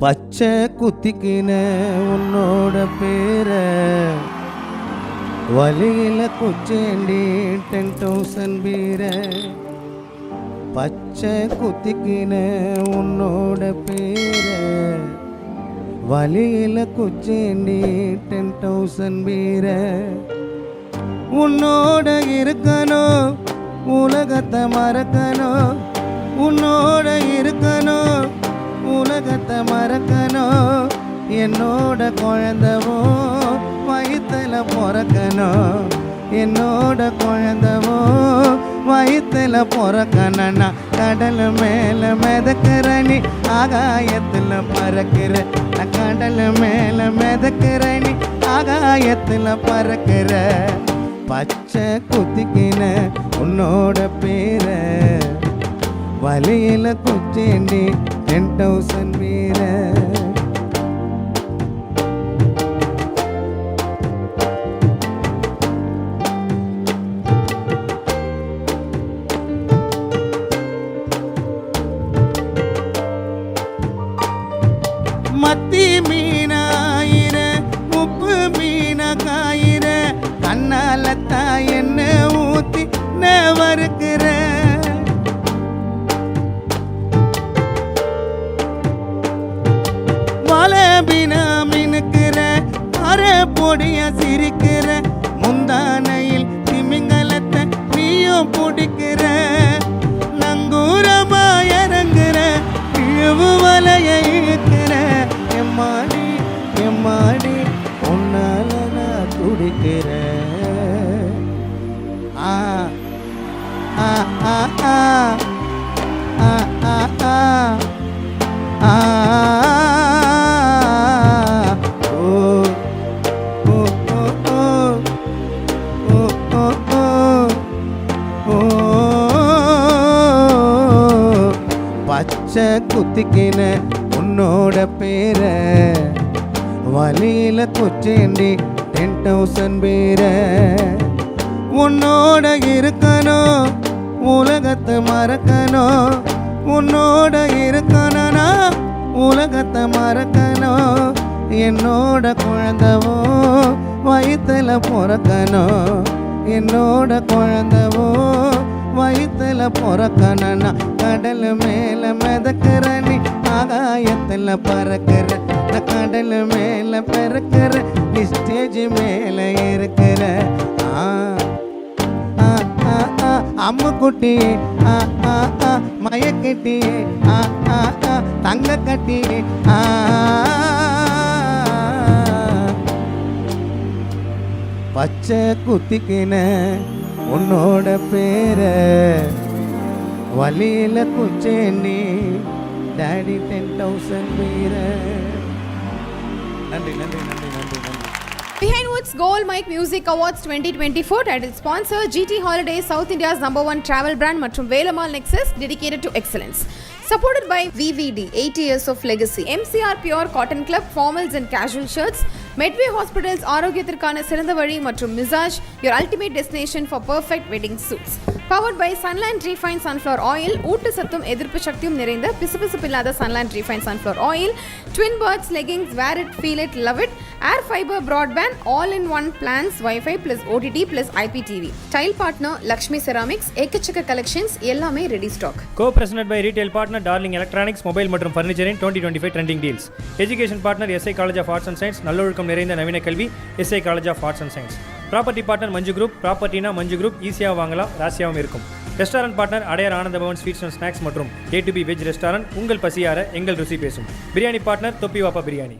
பச்சை குத்திக்கின உன்னோட பேர வலியில குச்சேண்டி 10,000 பீர. பச்சை குத்திக்கின உன்னோட பேர வலியில குச்சேண்டி 10,000 பீர. உன்னோட இருக்கணும் உலகத்தை மறக்கணும், உன்னோட இருக்கணும் உலகத்தை மறக்கணும். என்னோட குழந்தவோ வயிற்றுல பிறக்கணும், என்னோட குழந்தவோ வயிற்றுல பிறக்கணும்னா கடல் மேலே மிதக்கிற நீ ஆகாயத்தில் பறக்கிற. கடல் மேலே மிதக்கிற நீ ஆகாயத்தில் பறக்கிற. பச்சை குத்திக்கின உன்னோட பேர வலியில குச்சேண்டி 10,000 பீர. மத்தி மீனாயிர உப்பு மீன காயிர கண்ணாலத்தா என்ன ஊத்தி வறுக்கிற. வளபினா மினுக்கிற அரை பொடிய சிரிக்கிற. முந்தானையில் திமிங்கலத்தை நீயும் பிடிக்கிற. நங்கூரமா இறங்குற இழுவு வலைய இழுக்கிற. எம்மாடி எம்மாடி உன்னால நான் துடிக்கிற. ஆ ஆ ஆ ஆ ஆ ஆ ஆ ஆ. பச்சை குத்திக்கின உன்னோட பேர வலியில குச்சேண்டி 10,000 பீர. உன்னோட இருக்கணும் உலகத்தை மறக்கணும், உன்னோட இருக்கணும்னா உலகத்தை மறக்கணும். என்னோட குழந்தவோ வயிற்றுல பிறக்கணும், என்னோட குழந்தவோ வயிற்றுல பிறக்கணும்னா கடல் மேலே மிதக்கிற நீ ஆகாயத்தில் பறக்கிற. கடல் மேலே பிறக்கிற நீ ஸ்டேஜ் மேலே இருக்கிற. அம்மு குட்டியே மயக்கட்டியே தங்க கட்டியே. பச்சை குத்திக்கின உன்னோட பேர வலியில குச்சேண்டி டாடி 10,000 பீர. நன்றி நன்றி நன்றி நன்றி நன்றி. Behind Woods Gold Mic Music Awards 2024 title sponsor GT Holidays, South India's #1 travel brand மற்றும் Velammal Nexus dedicated to excellence. Supported by VVD 80 years of legacy, MCR Pure Cotton Club formals and casual shirts, Medway Hospitals ஆரோக்கியத்திற்கான சிறந்த வழி மற்றும் Mizaj your ultimate destination for perfect wedding suits. Powered by Sunland Refined Sunflower Oil, ஊட்ட சத்தும் எதிர்ப்பு சக்தியும் நிறைந்த பிசுபிசுப்பில்லாத Sunland Refined Sunflower Oil, Twin Birds leggings, wear it, feel it, love it, Air Fiber broadband, all-in-one plans, Wi-Fi plus OTT plus IPTV. Tile partner Lakshmi Ceramics, ஏக்கச்சக்க collections எல்லாமே ready stock. Co-presented by retail partner Darling Electronics, mobile மற்றும் furniture in 2025 trending deals. Education partner SI College of Arts and Science, நல்லொழுக்கம் நிறைந்த நவீன கல்வி SI College of Arts and Science. Property partner Manju group, ப்ராப்பர்ட்டினா Manju group, ஈஸியாக வாங்கலாம், ராசியாகவும் இருக்கும். Restaurant partner Adyar Ananda Bhavan sweets and snacks மற்றும் A to B veg restaurant, உங்கள் பசியார எங்கள் ருசி பேசும். பிரியாணி பார்ட்னர் தொப்பி வாப்பா பிரியாணி.